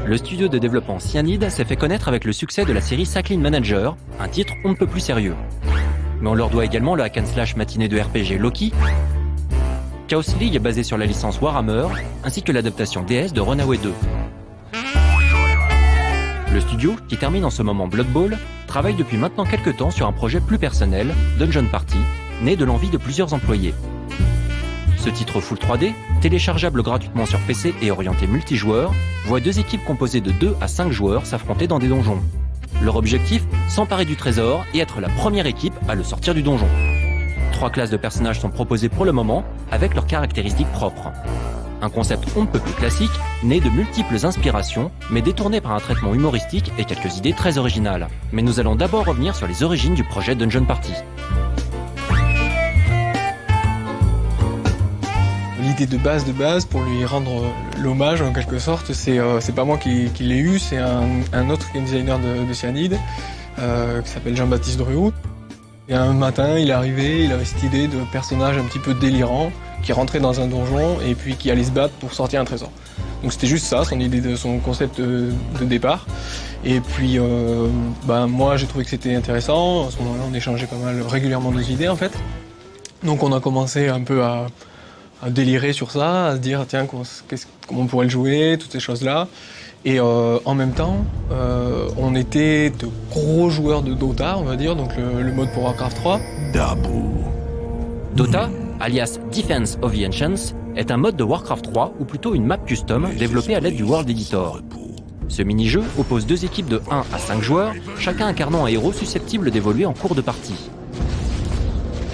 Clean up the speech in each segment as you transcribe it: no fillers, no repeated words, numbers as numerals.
Le studio de développement Cyanide s'est fait connaître avec le succès de la série Cycling Manager, un titre on ne peut plus sérieux. Mais on leur doit également le hack and slash matinée de RPG Loki, Chaos League basé sur la licence Warhammer, ainsi que l'adaptation DS de Runaway 2. Le studio, qui termine en ce moment Blood Bowl, travaille depuis maintenant quelques temps sur un projet plus personnel, Dungeon Party, né de l'envie de plusieurs employés. Ce titre full 3D, téléchargeable gratuitement sur PC et orienté multijoueur, voit deux équipes composées de 2 à 5 joueurs s'affronter dans des donjons. Leur objectif, s'emparer du trésor et être la première équipe à le sortir du donjon. 3 classes de personnages sont proposées pour le moment, avec leurs caractéristiques propres. Un concept on ne peut plus classique, né de multiples inspirations, mais détourné par un traitement humoristique et quelques idées très originales. Mais nous allons d'abord revenir sur les origines du projet Dungeon Party. L'idée de base, pour lui rendre l'hommage en quelque sorte, c'est pas moi qui l'ai eu, c'est un autre game designer de Cyanide, qui s'appelle Jean-Baptiste Druot. Et un matin, il est arrivé, il avait cette idée de personnage un petit peu délirant, qui rentrait dans un donjon et puis qui allait se battre pour sortir un trésor. Donc c'était juste ça, son idée, son concept de départ. Et puis moi j'ai trouvé que c'était intéressant, à ce moment-là on échangeait pas mal régulièrement nos idées en fait. Donc on a commencé un peu à délirer sur ça, à se dire tiens comment on pourrait le jouer, toutes ces choses-là. Et en même temps, on était de gros joueurs de Dota, on va dire, donc le mode pour Warcraft 3. Dota, alias Defense of the Ancients, est un mode de Warcraft 3, ou plutôt une map custom développée à l'aide du World Editor. Ce mini-jeu oppose 2 équipes de 1 à 5 joueurs, chacun incarnant un héros susceptible d'évoluer en cours de partie.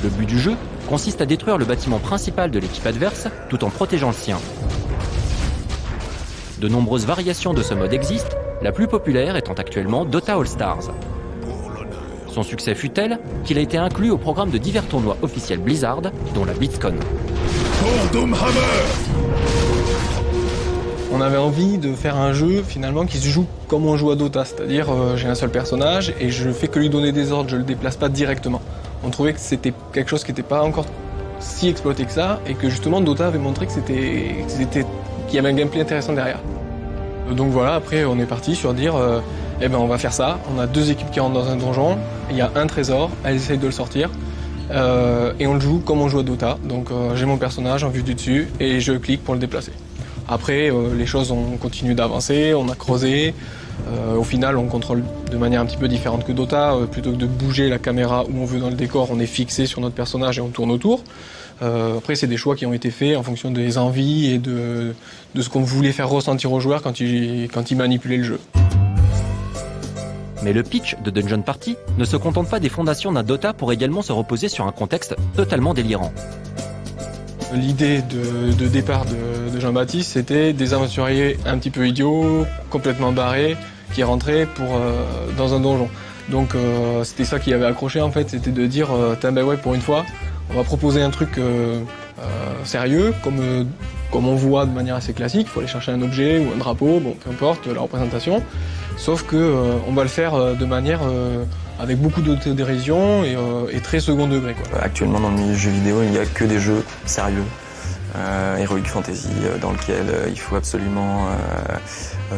Le but du jeu consiste à détruire le bâtiment principal de l'équipe adverse, tout en protégeant le sien. De nombreuses variations de ce mode existent, la plus populaire étant actuellement Dota All Stars. Son succès fut tel qu'il a été inclus au programme de divers tournois officiels Blizzard, dont la BlitzCon. On avait envie de faire un jeu finalement qui se joue comme on joue à Dota, c'est-à-dire j'ai un seul personnage et je fais que lui donner des ordres, je le déplace pas directement. On trouvait que c'était quelque chose qui n'était pas encore si exploité que ça et que justement Dota avait montré qu'il y avait un gameplay intéressant derrière. Donc voilà, après on est parti sur dire on va faire ça, on a 2 équipes qui rentrent dans un donjon, il y a un trésor, elles essayent de le sortir et on le joue comme on joue à Dota. Donc j'ai mon personnage en vue du dessus et je clique pour le déplacer. Après les choses ont continué d'avancer, on a creusé. Au final, on contrôle de manière un petit peu différente que Dota. Plutôt que de bouger la caméra où on veut dans le décor, on est fixé sur notre personnage et on tourne autour. Après, c'est des choix qui ont été faits en fonction des envies et de ce qu'on voulait faire ressentir aux joueurs quand ils manipulaient le jeu. Mais le pitch de Dungeon Party ne se contente pas des fondations d'un Dota pour également se reposer sur un contexte totalement délirant. L'idée de départ de Jean-Baptiste, c'était des aventuriers un petit peu idiots, complètement barrés, qui rentraient dans un donjon. Donc c'était ça qui avait accroché en fait, c'était de dire pour une fois, on va proposer un truc sérieux, comme on voit de manière assez classique, il faut aller chercher un objet ou un drapeau, bon peu importe la représentation, sauf que on va le faire de manière avec beaucoup d'autodérision et très second degré, quoi. Actuellement dans le milieu du jeu vidéo, il n'y a que des jeux sérieux, Heroic Fantasy, dans lequel il faut absolument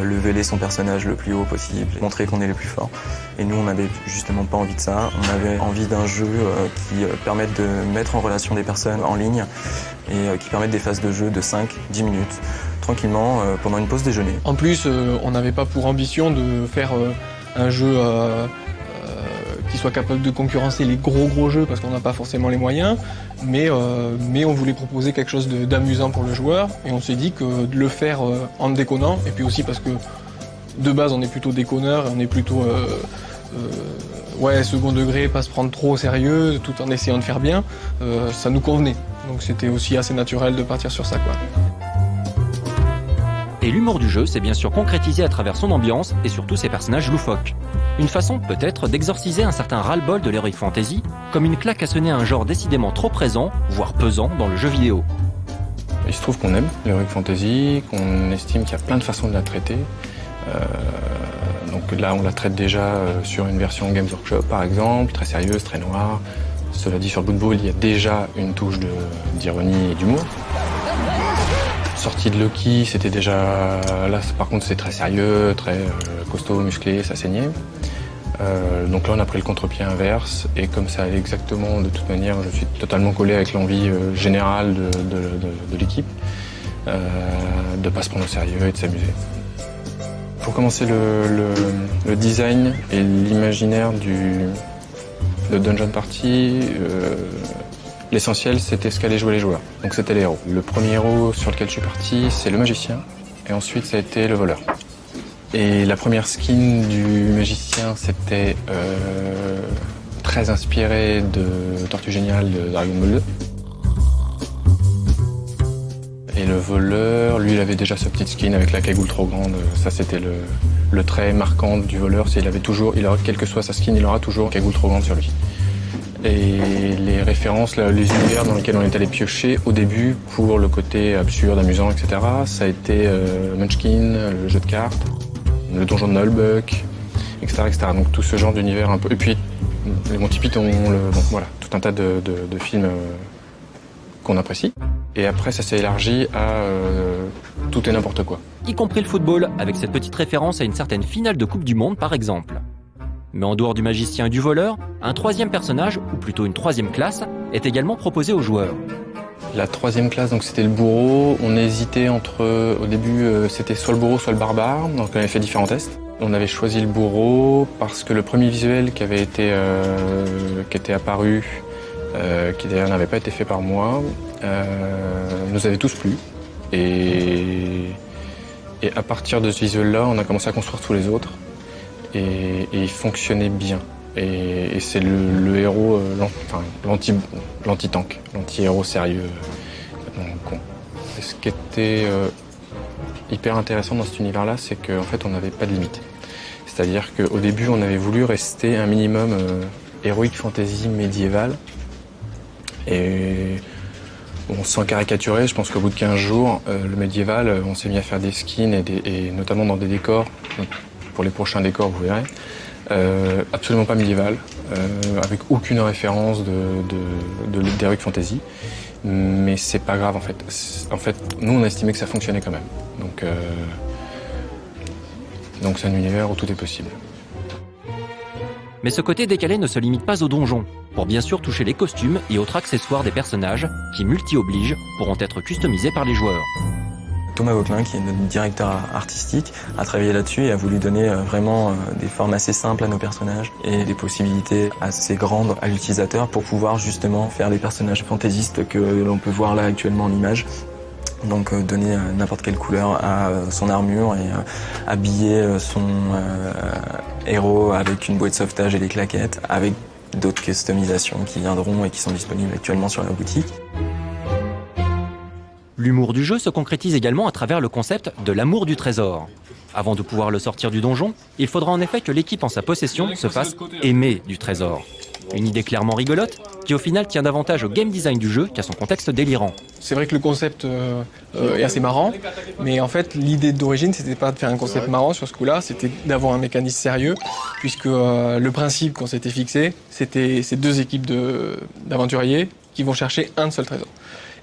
leveler son personnage le plus haut possible, montrer qu'on est les plus forts. Et nous, on n'avait justement pas envie de ça. On avait envie d'un jeu qui permette de mettre en relation des personnes en ligne et qui permette des phases de jeu de 5-10 minutes, tranquillement, pendant une pause déjeuner. En plus, on n'avait pas pour ambition de faire un jeu qui soit capable de concurrencer les gros jeux parce qu'on n'a pas forcément les moyens, mais on voulait proposer quelque chose d'amusant pour le joueur et on s'est dit que de le faire en déconnant, et puis aussi parce que de base on est plutôt déconneur, on est plutôt second degré, pas se prendre trop au sérieux tout en essayant de faire bien, ça nous convenait. Donc c'était aussi assez naturel de partir sur ça, quoi. Et l'humour du jeu s'est bien sûr concrétisé à travers son ambiance et surtout ses personnages loufoques. Une façon peut-être d'exorciser un certain ras-le-bol de l'heroic fantasy, comme une claque à sonner à un genre décidément trop présent, voire pesant dans le jeu vidéo. Il se trouve qu'on aime l'heroic fantasy, qu'on estime qu'il y a plein de façons de la traiter. Donc là on la traite déjà sur une version Games Workshop par exemple, très sérieuse, très noire. Cela dit, sur Blood Bowl, il y a déjà une touche d'ironie et d'humour. sortie de Loki, c'était déjà... Là, par contre, c'était très sérieux, très costaud, musclé, ça saignait. Donc là, on a pris le contre-pied inverse, et comme ça allait exactement, de toute manière, je suis totalement collé avec l'envie générale de l'équipe, de pas se prendre au sérieux et de s'amuser. Pour commencer, le design et l'imaginaire de Dungeon Party, l'essentiel, c'était ce qu'allaient jouer les joueurs. Donc c'était les héros. Le premier héros sur lequel je suis parti, c'est le magicien, et ensuite ça a été le voleur. Et la première skin du magicien, c'était très inspiré de Tortue Géniale de Dragon Ball 2. Et le voleur, lui, il avait déjà sa petite skin avec la cagoule trop grande. Ça, c'était le trait marquant du voleur. C'est quelle que soit sa skin, il aura toujours une cagoule trop grande sur lui. Et les références, les univers dans lesquels on est allé piocher au début pour le côté absurde, amusant, etc., ça a été Munchkin, le jeu de cartes, le donjon de Nullbuck, etc., etc. Donc tout ce genre d'univers un peu. Et puis les Monty Python, donc voilà, tout un tas de films qu'on apprécie. Et après, ça s'est élargi à tout et n'importe quoi. Y compris le football, avec cette petite référence à une certaine finale de Coupe du Monde, par exemple. Mais en dehors du magicien et du voleur, un troisième personnage, ou plutôt une troisième classe, est également proposé aux joueurs. La troisième classe, donc c'était le bourreau. On hésitait entre, au début, c'était soit le bourreau, soit le barbare. Donc on avait fait différents tests. On avait choisi le bourreau parce que le premier visuel qui était apparu, qui d'ailleurs n'avait pas été fait par moi, nous avait tous plu. Et à partir de ce visuel-là, on a commencé à construire tous les autres. Et il fonctionnait bien. Et c'est le héros, l'anti-tank, l'anti-héros sérieux, con. Et ce qui était hyper intéressant dans cet univers-là, c'est qu'en fait, on n'avait pas de limite. C'est-à-dire qu'au début, on avait voulu rester un minimum heroic fantasy médiéval. Et bon, sans caricaturer, je pense qu'au bout de 15 jours, le médiéval, on s'est mis à faire des skins et notamment dans des décors. Pour les prochains décors, vous verrez. Absolument pas médiéval, avec aucune référence d'Heroic Fantasy. Mais c'est pas grave en fait. En fait, nous on a estimé que ça fonctionnait quand même. Donc c'est un univers où tout est possible. Mais ce côté décalé ne se limite pas au donjon, pour bien sûr toucher les costumes et autres accessoires des personnages qui, multi-obligent, pourront être customisés par les joueurs. Thomas Vauquelin, qui est notre directeur artistique, a travaillé là-dessus et a voulu donner vraiment des formes assez simples à nos personnages et des possibilités assez grandes à l'utilisateur pour pouvoir justement faire des personnages fantaisistes que l'on peut voir là actuellement en image. Donc donner n'importe quelle couleur à son armure et habiller son héros avec une bouée de sauvetage et des claquettes, avec d'autres customisations qui viendront et qui sont disponibles actuellement sur la boutique. L'humour du jeu se concrétise également à travers le concept de l'amour du trésor. Avant de pouvoir le sortir du donjon, il faudra en effet que l'équipe en sa possession se fasse aimer du trésor. Une idée clairement rigolote, qui au final tient davantage au game design du jeu qu'à son contexte délirant. C'est vrai que le concept est assez marrant, mais en fait l'idée d'origine c'était pas de faire un concept marrant sur ce coup-là, c'était d'avoir un mécanisme sérieux, puisque le principe qu'on s'était fixé, c'était ces deux équipes d'aventuriers qui vont chercher un seul trésor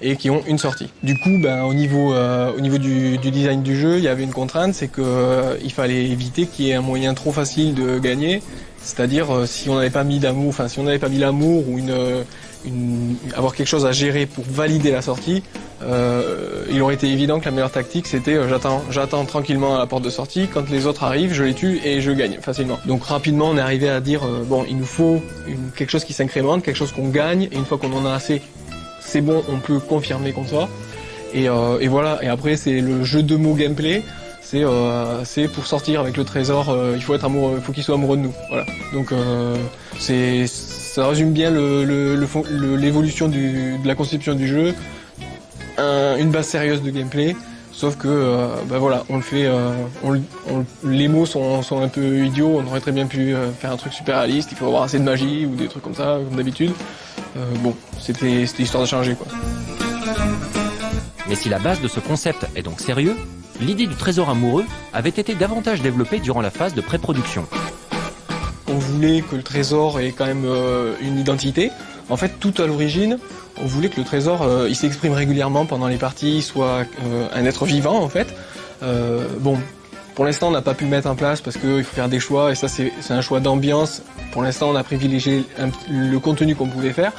et qui ont une sortie. Du coup, au niveau du design du jeu, il y avait une contrainte, c'est qu'il fallait éviter qu'il y ait un moyen trop facile de gagner. C'est-à-dire si on n'avait pas mis d'amour, si on n'avait pas mis l'amour ou avoir quelque chose à gérer pour valider la sortie, il aurait été évident que la meilleure tactique c'était j'attends tranquillement à la porte de sortie, quand les autres arrivent, je les tue et je gagne facilement. Donc rapidement on est arrivé à dire il nous faut quelque chose qui s'incrémente, quelque chose qu'on gagne, et une fois qu'on en a assez, c'est bon, on peut confirmer comme ça. Et voilà, et après c'est le jeu de mots gameplay. C'est pour sortir avec le trésor, il faut être amoureux, il faut qu'il soit amoureux de nous. Voilà. Donc ça résume bien l'évolution de la conception du jeu. Une base sérieuse de gameplay, sauf que voilà, on le fait, les mots sont un peu idiots. On aurait très bien pu faire un truc super réaliste. Il faut avoir assez de magie ou des trucs comme ça, comme d'habitude. C'était histoire de changer quoi. Mais si la base de ce concept est donc sérieux, l'idée du trésor amoureux avait été davantage développée durant la phase de pré-production. On voulait que le trésor ait quand même une identité. En fait, tout à l'origine, on voulait que le trésor il s'exprime régulièrement pendant les parties, soit un être vivant en fait. Bon, pour l'instant on n'a pas pu le mettre en place parce qu'il faut faire des choix et ça c'est un choix d'ambiance. Pour l'instant on a privilégié le contenu qu'on pouvait faire.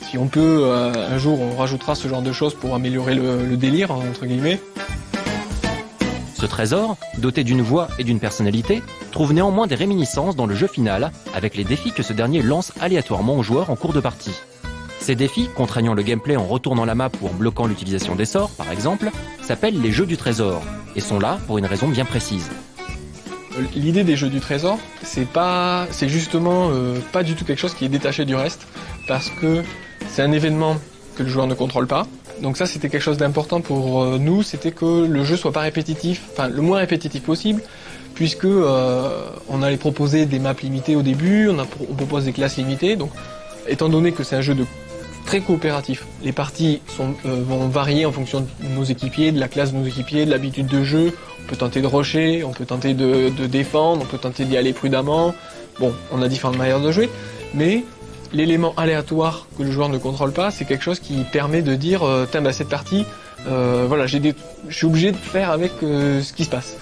Si on peut, un jour on rajoutera ce genre de choses pour améliorer le délire, entre guillemets. Ce trésor, doté d'une voix et d'une personnalité, trouve néanmoins des réminiscences dans le jeu final, avec les défis que ce dernier lance aléatoirement aux joueurs en cours de partie. Ces défis, contraignant le gameplay en retournant la map ou en bloquant l'utilisation des sorts, par exemple, s'appellent les jeux du trésor, et sont là pour une raison bien précise. L'idée des jeux du trésor, c'est justement pas du tout quelque chose qui est détaché du reste, parce que c'est un événement que le joueur ne contrôle pas. Donc ça, c'était quelque chose d'important pour nous, c'était que le jeu soit pas répétitif, enfin le moins répétitif possible, puisque on allait proposer des maps limitées au début, on propose des classes limitées, donc étant donné que c'est un jeu très coopératif, les parties vont varier en fonction de nos équipiers, de la classe de nos équipiers, de l'habitude de jeu. On peut tenter de rusher, on peut tenter de défendre, on peut tenter d'y aller prudemment. Bon, on a différentes manières de jouer, mais l'élément aléatoire que le joueur ne contrôle pas, c'est quelque chose qui permet de dire cette partie, voilà, je suis obligé de faire avec ce qui se passe.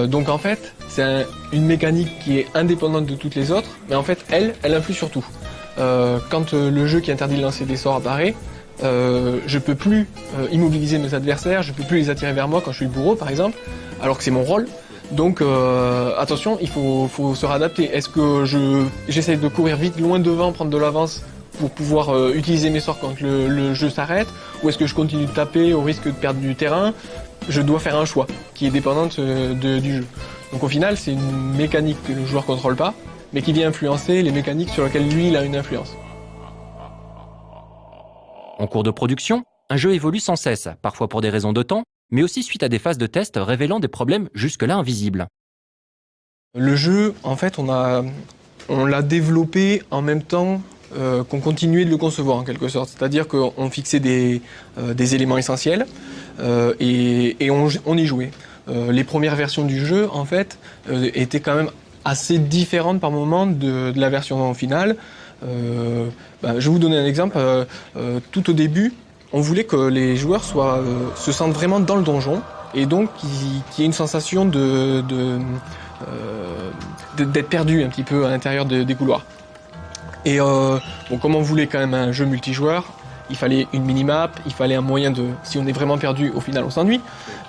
Donc en fait, c'est une mécanique qui est indépendante de toutes les autres, mais en fait, elle influe sur tout. Quand le jeu qui interdit de lancer des sorts apparaît, je peux plus immobiliser mes adversaires, je peux plus les attirer vers moi quand je suis le bourreau par exemple, alors que c'est mon rôle. Donc attention, il faut se réadapter. Est-ce que j'essaye de courir vite, loin devant, prendre de l'avance pour pouvoir utiliser mes sorts quand le jeu s'arrête, ou est-ce que je continue de taper au risque de perdre du terrain? Je dois faire un choix qui est dépendante du jeu. Donc au final, c'est une mécanique que le joueur contrôle pas, mais qui vient influencer les mécaniques sur lesquelles lui il a une influence. En cours de production, un jeu évolue sans cesse, parfois pour des raisons de temps, mais aussi suite à des phases de test révélant des problèmes jusque-là invisibles. Le jeu, en fait, on l'a développé en même temps qu'on continuait de le concevoir en quelque sorte. C'est-à-dire qu'on fixait des éléments essentiels et on y jouait. Les premières versions du jeu, en fait, étaient quand même assez différentes par moment de la version finale. Je vais vous donner un exemple. Tout au début, on voulait que les joueurs se sentent vraiment dans le donjon et donc qu'il y ait une sensation d'être perdu un petit peu à l'intérieur des couloirs. Et comme on voulait quand même un jeu multijoueur, il fallait une minimap, il fallait un moyen si on est vraiment perdu, au final on s'ennuie.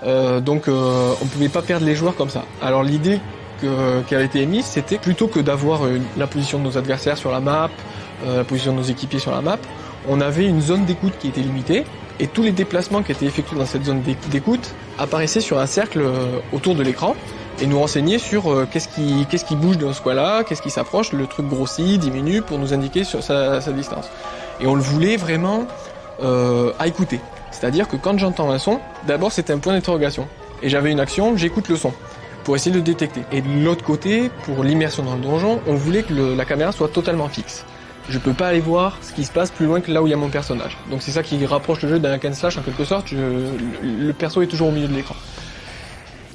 Donc on pouvait pas perdre les joueurs comme ça. Alors l'idée qui avait été émise, c'était plutôt que d'avoir la position de nos adversaires sur la map, la position de nos équipiers sur la map, on avait une zone d'écoute qui était limitée, et tous les déplacements qui étaient effectués dans cette zone d'écoute apparaissaient sur un cercle autour de l'écran, et nous renseignaient sur qu'est-ce qui bouge dans ce coin-là, qu'est-ce qui s'approche, le truc grossit, diminue, pour nous indiquer sur sa distance. Et on le voulait vraiment à écouter. C'est-à-dire que quand j'entends un son, d'abord c'était un point d'interrogation, et j'avais une action, j'écoute le son, pour essayer de le détecter. Et de l'autre côté, pour l'immersion dans le donjon, on voulait que la caméra soit totalement fixe. Je peux pas aller voir ce qui se passe plus loin que là où il y a mon personnage. Donc c'est ça qui rapproche le jeu d'un hack and slash en quelque sorte. Le perso est toujours au milieu de l'écran.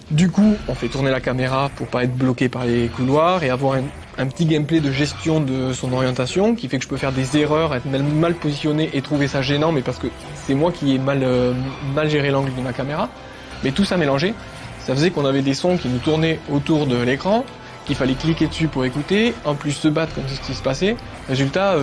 Du coup, on fait tourner la caméra pour pas être bloqué par les couloirs et avoir un petit gameplay de gestion de son orientation qui fait que je peux faire des erreurs, être mal positionné et trouver ça gênant, mais parce que c'est moi qui ai mal géré l'angle de ma caméra. Mais tout ça mélangé, ça faisait qu'on avait des sons qui nous tournaient autour de l'écran, qu'il fallait cliquer dessus pour écouter, en plus se battre comme c'est ce qui se passait. Résultat,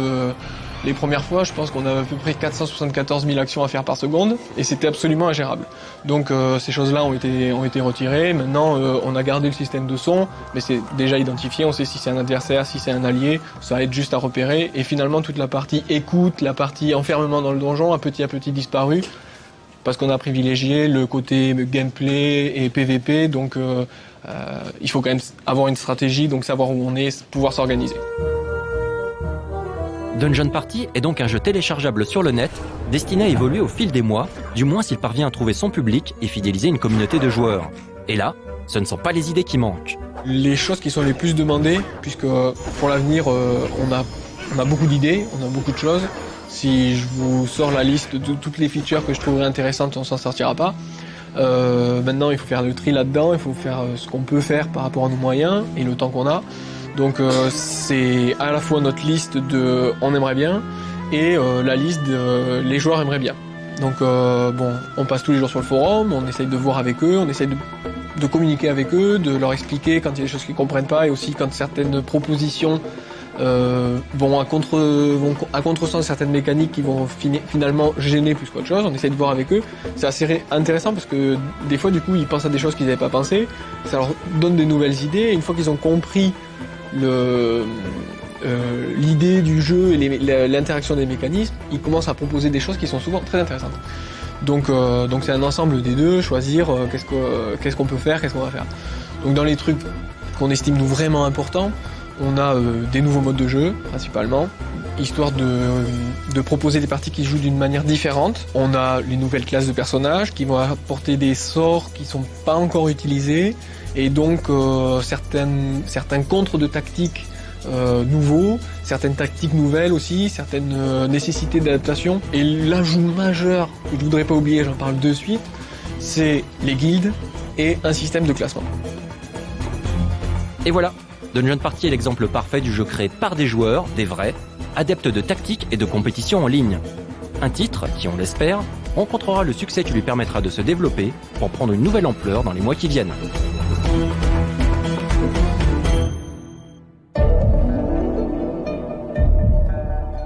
les premières fois, je pense qu'on avait à peu près 474 000 actions à faire par seconde, et c'était absolument ingérable. Donc ces choses-là ont été retirées. Maintenant, on a gardé le système de son, mais c'est déjà identifié, on sait si c'est un adversaire, si c'est un allié, ça aide juste à repérer, et finalement toute la partie écoute, la partie enfermement dans le donjon a petit à petit disparu, parce qu'on a privilégié le côté gameplay et PVP, donc il faut quand même avoir une stratégie, donc savoir où on est, pouvoir s'organiser. Dungeon Party est donc un jeu téléchargeable sur le net, destiné à évoluer au fil des mois, du moins s'il parvient à trouver son public et fidéliser une communauté de joueurs. Et là, ce ne sont pas les idées qui manquent. Les choses qui sont les plus demandées, puisque pour l'avenir, on a beaucoup d'idées, on a beaucoup de choses. Si je vous sors la liste de toutes les features que je trouverais intéressantes, on s'en sortira pas. Maintenant, il faut faire le tri là-dedans, il faut faire ce qu'on peut faire par rapport à nos moyens et le temps qu'on a. Donc c'est à la fois notre liste de on aimerait bien et la liste de les joueurs aimeraient bien. Donc on passe tous les jours sur le forum, on essaye de voir avec eux, on essaye de communiquer avec eux, de leur expliquer quand il y a des choses qu'ils comprennent pas et aussi quand certaines propositions vont à contresens de certaines mécaniques qui vont finalement gêner plus qu'autre chose. On essaye de voir avec eux. C'est assez intéressant parce que des fois du coup ils pensent à des choses qu'ils n'avaient pas pensé, ça leur donne des nouvelles idées et une fois qu'ils ont compris l'idée du jeu et l'interaction des mécanismes, ils commencent à proposer des choses qui sont souvent très intéressantes. Donc c'est un ensemble des deux, choisir qu'est-ce qu'on peut faire, qu'est-ce qu'on va faire. Donc dans les trucs qu'on estime nous vraiment importants, on a des nouveaux modes de jeu principalement, histoire de proposer des parties qui jouent d'une manière différente. On a les nouvelles classes de personnages qui vont apporter des sorts qui sont pas encore utilisés et donc certains contres de tactiques nouveaux, certaines tactiques nouvelles aussi, certaines nécessités d'adaptation. Et l'ajout majeur que je voudrais pas oublier, j'en parle de suite, c'est les guildes et un système de classement. Et voilà, Dungeon Party est l'exemple parfait du jeu créé par des joueurs, des vrais, adeptes de tactique et de compétition en ligne. Un titre qui, on l'espère, rencontrera le succès qui lui permettra de se développer pour prendre une nouvelle ampleur dans les mois qui viennent.